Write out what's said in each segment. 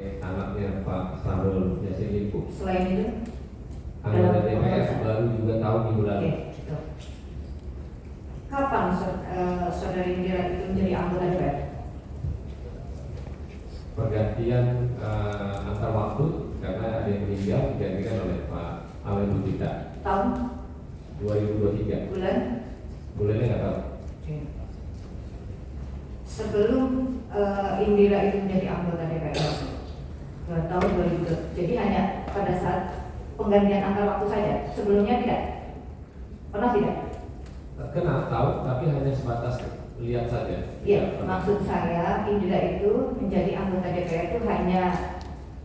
anaknya Pak Syahrul Yassin Limpo. Selain itu, anggota DPR baru juga tahu minggu lalu. Gitu. Kapan saudari Indira itu menjadi anggota DPR? Pergantian antar waktu karena ada yang meninggal digantikan oleh Pak Alan Butita. Tahun 2023. Bulannya nggak tahu. Sebelum Indira itu menjadi anggota DPR tahun 2000, jadi hanya pada saat penggantian antar waktu saja. Sebelumnya tidak pernah tidak? Kenal tahu tapi hanya sebatas lihat saja. Iya, maksud saya Indira itu menjadi anggota DPR itu hanya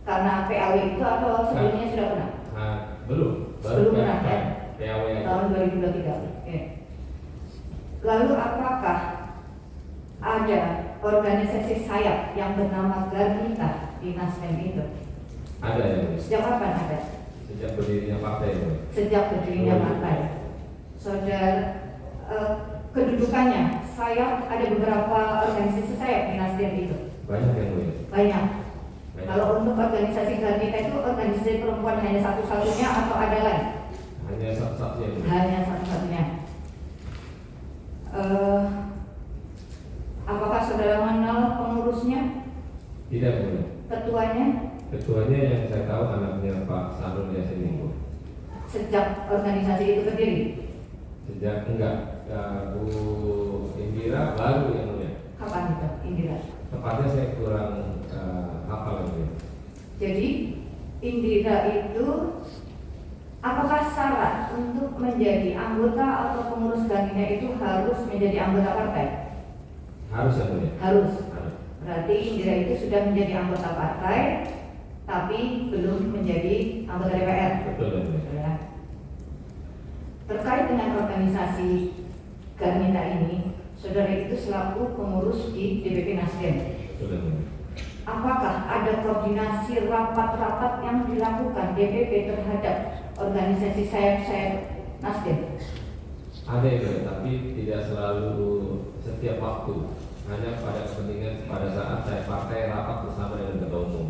karena PAW itu atau sebelumnya sudah pernah? Belum pernah ya? PAW Tahun 2023. Oke. Lalu apakah ada organisasi sayap yang bernama Garnita di Nasdem itu? Ada ya. Sejak kapan ada? Sejak berdirinya partai. Sejak berdirinya partai. Saudara, kedudukannya sayap, ada beberapa organisasi sayap di Nasdem itu. Banyak yang boleh. Banyak. Kalau untuk organisasi Garnita itu organisasi perempuan hanya satu-satunya atau ada lain? Hanya satu-satunya. Hanya satu-satunya. Apakah saudara mengenal pengurusnya? Tidak boleh. Ketuanya? Ketuanya yang saya tahu anaknya Pak Syahrul Yassin Limpo. Sejak organisasi itu berdiri? Sejak enggak, Bu Indira baru yang mulia. Kapan itu Indira? Tepatnya saya kurang hafal lagi. Jadi Indira itu apakah syarat untuk menjadi anggota atau pengurus Garnita itu harus menjadi anggota partai? Harus ya mulia. Harus. Berarti Indira itu sudah menjadi anggota partai tapi belum menjadi anggota DPR. Betul ya mulia. Ya. Terkait dengan organisasi Garnita ini, saudara itu selaku pengurus di DPP Nasdem. Betul ya mulia. Apakah ada koordinasi rapat-rapat yang dilakukan DPP terhadap organisasi sayap-sayap Nasdem? Ada itu, tapi tidak selalu setiap waktu. Hanya pada kepentingan pada saat saya partai rapat bersama dengan ketua umum.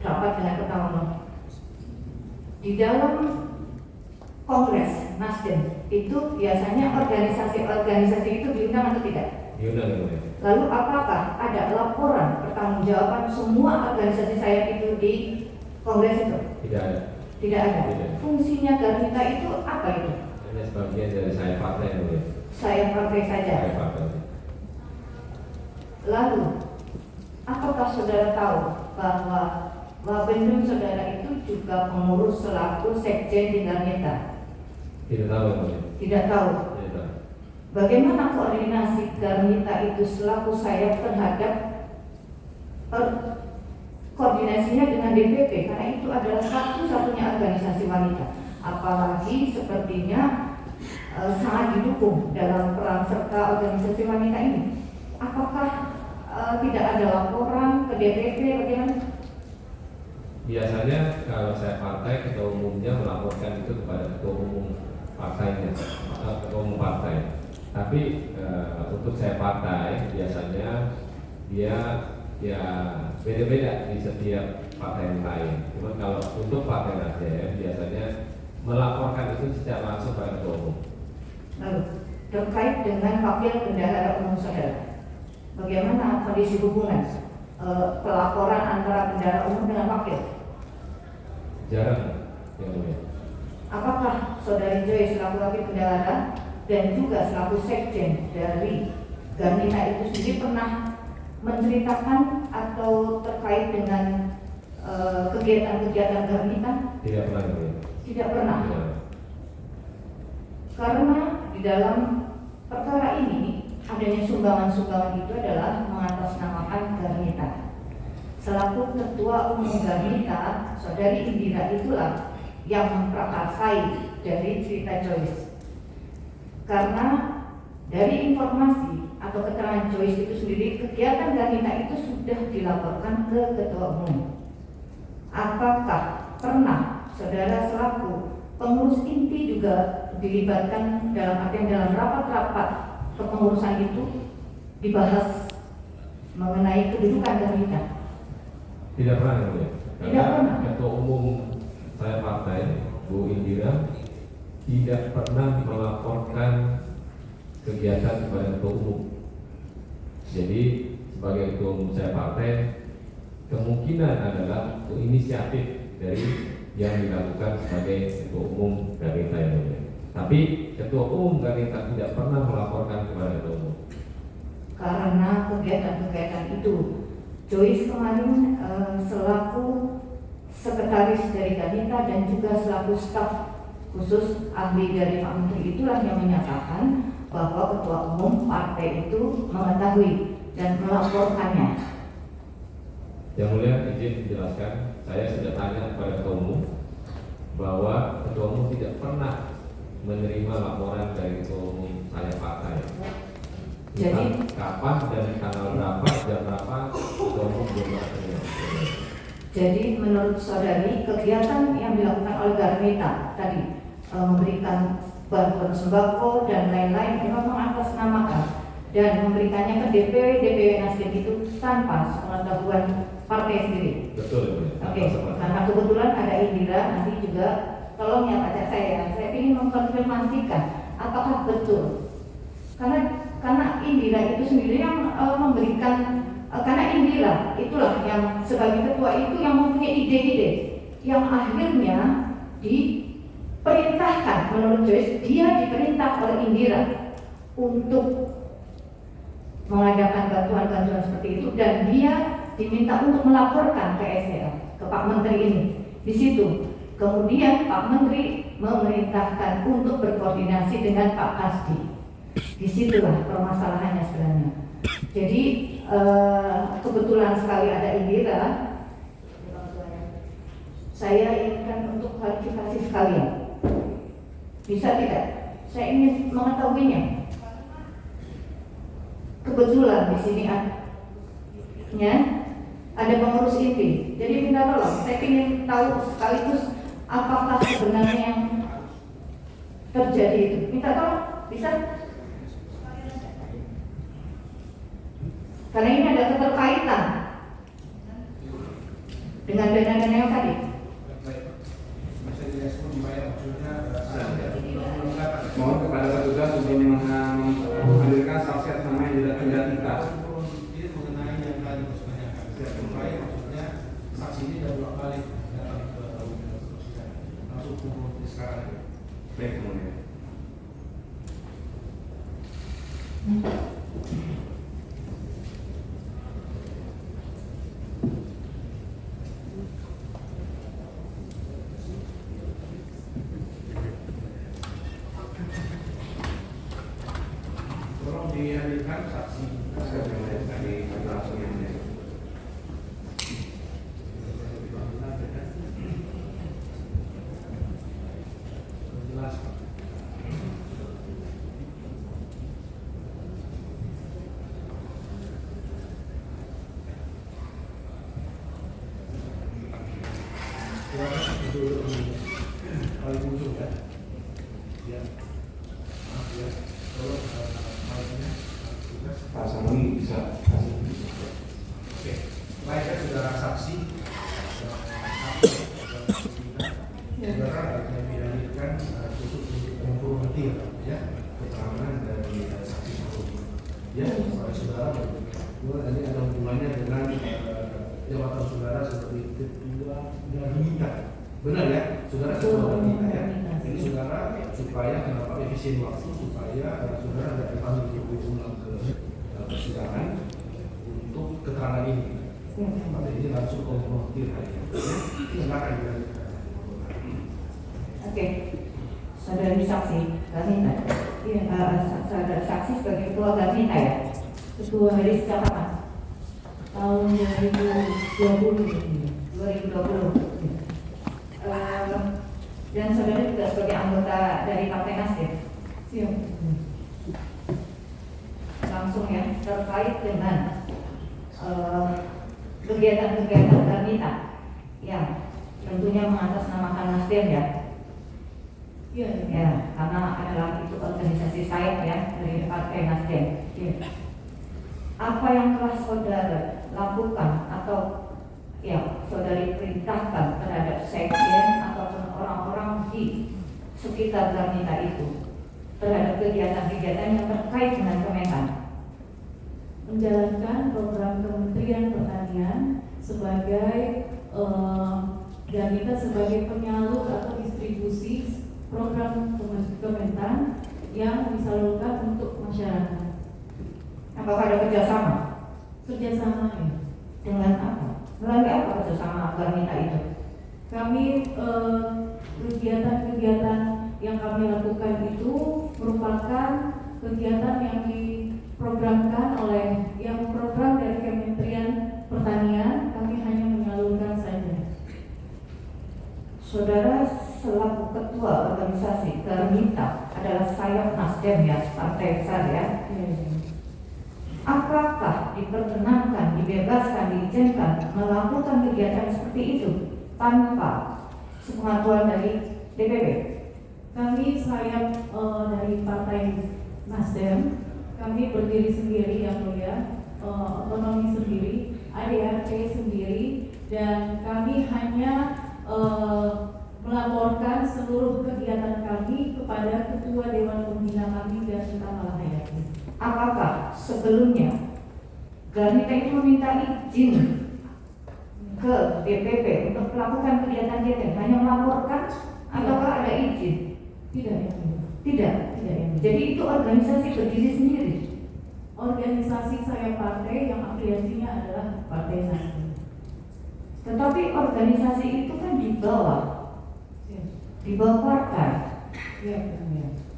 Rapat dengan ketua umum. Di dalam Kongres Nasdem itu biasanya organisasi-organisasi itu diundang atau tidak? Diundang ya mulia. Lalu apakah ada laporan pertanggungjawaban semua organisasi sayap itu di Kongres itu? Tidak ada. Tidak ada. Tidak. Fungsinya Garnita itu apa itu? Hanya sebagian dari saya partai ya mulia. Saya partai saja. Saya partai. Lalu, apakah saudara tahu bahwa Wabendum saudara itu juga pengurus selaku sekjen di Garnita? Tidak tahu ya mulia. Tidak tahu. Tidak tahu. Bagaimana koordinasi Garnita itu selaku sayap terhadap koordinasinya dengan DPP? Karena itu adalah satu-satunya organisasi wanita. Apalagi sepertinya sangat didukung dalam peran serta organisasi wanita ini. Apakah tidak ada laporan ke DPP bagaimana? Biasanya kalau saya partai, ketua umumnya melaporkan itu kepada ketua umum partainya, ketua umum partai. Tapi untuk saya partai biasanya dia ya beda-beda di setiap partai yang lain. Cuma kalau untuk partai Nasdem biasanya melaporkan itu secara langsung pada ketua umum. Lalu terkait dengan wakil bendahara umum saudara, bagaimana kondisi hubungan pelaporan antara bendahara umum dengan wakil? Jarang yang mulia. Apakah saudari Joy selaku wakil bendahara dan juga selaku sekjen dari Garnita itu sendiri pernah menceritakan atau terkait dengan kegiatan-kegiatan Garnita? Tidak pernah yang mulia. Tidak pernah. Tidak. Karena di dalam perkara ini adanya sumbangan-sumbangan itu adalah mengatasnamakan Garnita. Selaku ketua umum Garnita, saudari Indira itulah yang memprakarsai dari cerita Joyce. Karena dari informasi atau keterangan Joyce itu sendiri, kegiatan Garnita itu sudah dilaporkan ke ketua umum. Apakah pernah saudara selaku pengurus inti juga dilibatkan dalam rapat-rapat kepengurusan itu dibahas mengenai kedudukan Garnita? Tidak pernah ya, Bu, ya? Tidak pernah. Ketua umum saya partai, Bu Indira, tidak pernah melaporkan kegiatan kepada ketua umum. Jadi sebagai ketua umum saya partai, kemungkinan adalah inisiatif dari yang dilakukan sebagai ketua umum Garita yang mulia. Tapi ketua umum Garita tidak pernah melaporkan kepada ketua umum. Karena kegiatan-kegiatan itu, Joyce kemarin selaku sekretaris dari Garita dan juga selaku staf khusus ahli dari Pak Menteri itulah yang menyatakan bahwa ketua umum partai itu mengetahui dan melaporkannya. Yang mulia izin menjelaskan, saya sudah tanya kepada ketua umum bahwa ketua umum tidak pernah menerima laporan dari ketua umum saya partai. Jadi kapan dan tanggal berapa, jam berapa, ketua umum belum bertanya. Jadi menurut saudari, kegiatan yang dilakukan oleh Garnita tadi memberikan bantuan sembako dan lain-lain memang mengatasnamakan dan memberikannya ke DPW Nasdem itu tanpa sepengetahuan partai sendiri. Betul. Oke, karena kebetulan ada Indira, nanti juga tolong ya baca saya ingin mengkonfirmasikan apakah betul. Karena Indira itu sendiri yang memberikan, karena Indira itulah yang sebagai ketua itu yang mempunyai ide-ide yang akhirnya diperintahkan, menurut Joyce, dia diperintah oleh Indira untuk mengadakan bantuan-bantuan seperti itu dan dia diminta untuk melaporkan ke SDL, ke Pak Menteri ini. Di situ kemudian Pak Menteri memerintahkan untuk berkoordinasi dengan Pak Kasdi. Disitulah permasalahannya sebenarnya. Jadi kebetulan sekali ada Indira, saya inginkan untuk klarifikasi sekalian. Bisa tidak? Saya ingin mengetahuinya. Kebetulan di sini ada pengurus inti. Jadi minta tolong, saya ingin tahu sekaligus apakah sebenarnya yang terjadi itu. Minta tolong, bisa? Karena ini ada keterkaitan dengan dana-dana yang tadi. Mohon kepada petugas untuk menghadirkan saksi atas nama yang tidak kita. Mengenai yang tadi supaya maksudnya saksi ini sudah 2 kali datang ke langsung kumpul di sekarang. Baik, kemudian. Tolong dihadirkan saksi. Dari langsung yang ini. Jelas. Silakan dulu kali muncul ya. Ya. Maaf ya. Tolong malnya tugas. Pak Samuel bisa kasih. Oke. Baik ya saudara saksi. Saudara harusnya dihadirkan khusus untuk mempromotir ya keterangan dari saksi tersebut. Ya, supaya saudara ini ada hubungannya dengan jabatan saudara sebagai ketua Garnita. Benar ya, saudara ketua Garnita ya. Jadi saudara supaya kenapa efisien waktu supaya saudara tidak dipanggil untuk diulang ke persidangan untuk keterangan ini. Pada ini langsung konfrontir hari ini. Silakan ya. Oke, saudari saksi Garnita. Iya, saudara saksi sebagai ketua Garnita ya. Ketua dari sejak kapan? Tahun 2020. Dan saudara juga sebagai anggota dari Partai Nasdem. Siap. Langsung ya, terkait dengan kegiatan-kegiatan Garnita yang tentunya mengatasnamakan Nasdem ya. Iya, ya, karena adalah itu organisasi sayap ya dari Partai Nasdem. Ya. Apa yang telah saudara lakukan atau yang saudari perintahkan terhadap sekjen ataupun orang-orang di sekitar Garnita itu terhadap kegiatan-kegiatan yang terkait dengan Kementan? Menjalankan program Kementerian Pertanian sebagai Garnita sebagai penyalur atau distribusi program Kementan yang disalurkan untuk masyarakat. Apakah ada kerjasama? Kerjasama ya. Dengan apa? Melalui apa kerjasama Garnita itu? Kami kegiatan-kegiatan yang kami lakukan itu merupakan kegiatan yang diprogramkan oleh yang program dari Kementerian Pertanian. Kami hanya menyalurkan saja. Saudara selaku ketua organisasi Garnita adalah sayap Nasdem ya, partai besar ya. Apakah diperkenankan, dibebaskan, diizinkan melakukan kegiatan seperti itu tanpa sepengetahuan dari DPP? Kami sayap dari Partai Nasdem, kami berdiri sendiri yang mulia, otonomi sendiri, ADRT sendiri, dan kami hanya melaporkan seluruh kegiatan kami kepada Ketua Dewan Pembina kami Garnita Malahayati. Apakah sebelumnya Garnita itu meminta izin ke DPP untuk melakukan kegiatan-kegiatan, hanya melaporkan ataukah ada izin? Tidak ya. Tidak. Tidak ya. Jadi itu organisasi berdiri sendiri. Organisasi saya partai yang afiliasinya adalah Partai Nasdem. Tetapi organisasi itu kan di bawah partai. Ya.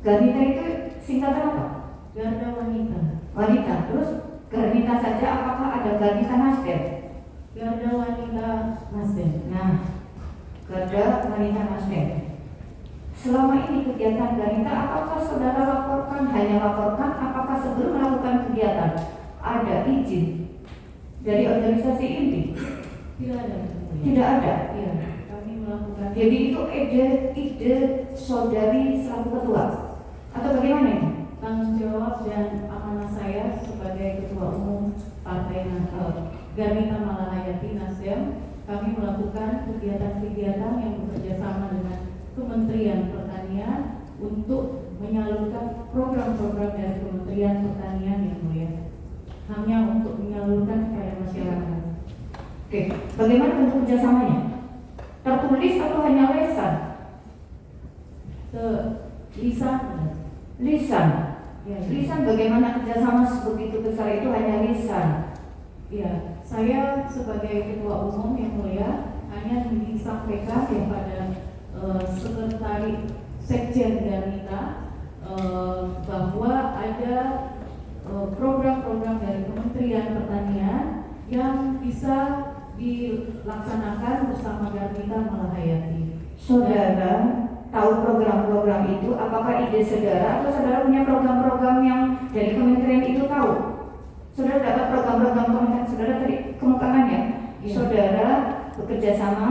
Garnita itu singkatan apa? Garda Wanita. Wanita. Terus Garnita saja, apakah ada Garnita Nasdem? Garda Wanita Nasdem. Nah, Garda Wanita Nasdem. Selama ini kegiatan Garnita, apakah saudara laporkan, hanya laporkan, apakah sebelum melakukan kegiatan ada izin dari organisasi inti? Tidak ada. Tidak ada. Iya, kami melakukan. Jadi itu ide saudari selaku ketua atau bagaimana ini? Tanggung jawab dan amanah saya sebagai Ketua Umum Partai Garnita Malahayati Nasdem, kami melakukan kegiatan-kegiatan yang bekerja sama dengan Kementerian Pertanian untuk menyalurkan program-program dari Kementerian Pertanian yang mulia, hanya untuk menyalurkan kepada masyarakat. Oke, bagaimana bentuk kerjasamanya? Tertulis atau hanya lisan? Lisan. Ya, Lisan bagaimana kerjasama begitu besar itu hanya lisan? ya, saya sebagai Ketua Umum yang mulia hanya disampaikan kepada Sekretari Sekjen Garnita bahwa ada program-program dari Kementerian Pertanian yang bisa dilaksanakan bersama Garnita Malahayati. Saudara tahu program-program itu? Apakah ide saudara atau saudara punya program-program yang dari kementerian itu tahu? Saudara dapat program-program kementerian, saudara tadi kemukakan ya? Iya. Saudara bekerja sama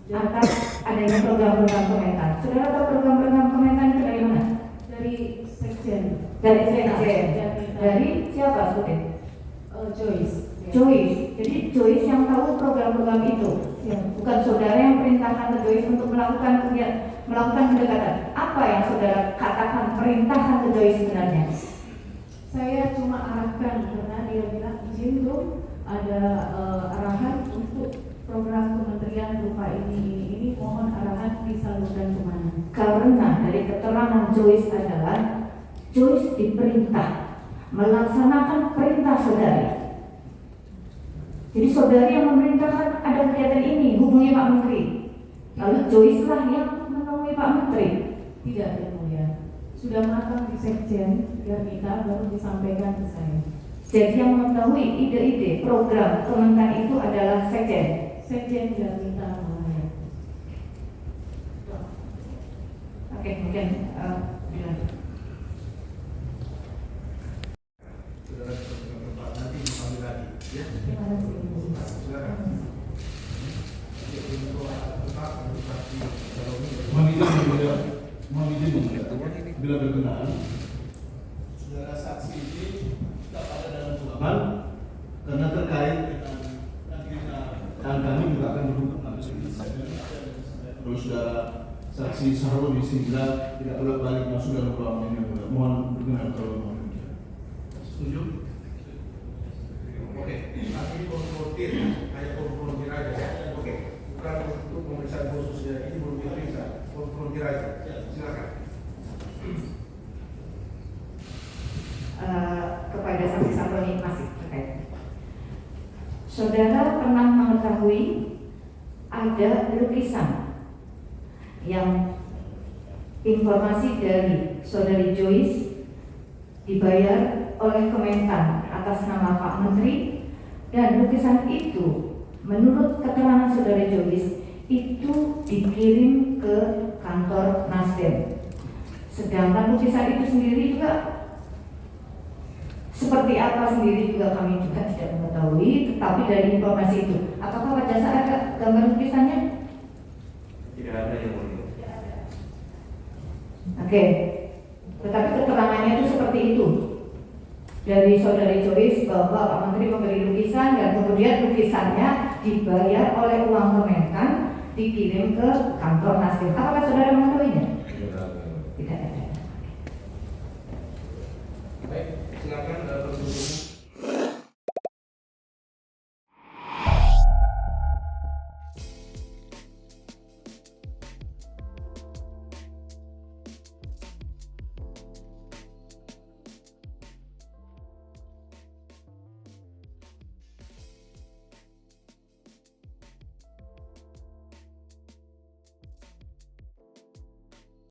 atas adanya program-program kementerian. Saudara tahu program-program kementerian itu dari mana? Dari Sekjen. Dari sekjen. Garnita. Dari siapa sebutnya? Joyce. Joyce. Jadi Joyce yang tahu program-program itu. Ya. Bukan saudara yang perintahkan ke Joyce untuk melakukan pendekatan. Apa yang saudara katakan perintahkan ke Joyce sebenarnya? Saya cuma arahkan karena dia bilang izin tuh ada arahan untuk program kementerian berupa ini mohon arahan disalurkan kemana. Karena dari keterangan Joyce adalah Joyce diperintah melaksanakan perintah saudari. Jadi saudari yang memerintahkan ada kegiatan ini, hubungi Pak Menteri. Lalu Joyce lah yang menemui Pak Menteri. Tidak ya mulia. Sudah matang di Sekjen Garnita baru disampaikan ke saya. Jadi yang mengetahui ide-ide program kementerian itu adalah Sekjen. Sekjen Garnita Malahayati. Oke, mungkin dilanjut. Saudara dengan tempat nanti dipanggil lagi, ya. Terima kasih. Silakan. Untuk tempat administrasi Mohon izin bila berkenan, saudara saksi ini tetap ada dalam karena terkait dengan nanti kita akan berhubung kalau saudara saksi Sahrul Singgah tidak bolak balik masuk dalam ruangan ini, mohon berkenan kalau mohon. Setuju? Oke, kami konfrontir, hanya konfrontir aja. Oke, bukan untuk pemeriksaan khusus ya, ini belum diperiksa, konfrontir aja. Silakan. Kepada saksi Sahrul masih terkait. Saudara pernah mengetahui ada lukisan yang informasi dari saudari Joyce dibayar oleh Kementan atas nama Pak Menteri, dan lukisan itu menurut keterangan saudari Joyce itu dikirim ke kantor Nasdem, sedangkan lukisan itu sendiri juga seperti apa sendiri juga kami juga tidak mengetahui, tetapi dari informasi itu apakah pada saat ada gambar lukisannya? Tidak ada yang mulia. Oke, tetapi keterangannya itu seperti itu dari saudari Joyce bahwa Pak Menteri memberi lukisan dan kemudian lukisannya dibayar oleh uang Kementan dikirim ke kantor Nasdem. Apakah saudara mengetahuinya?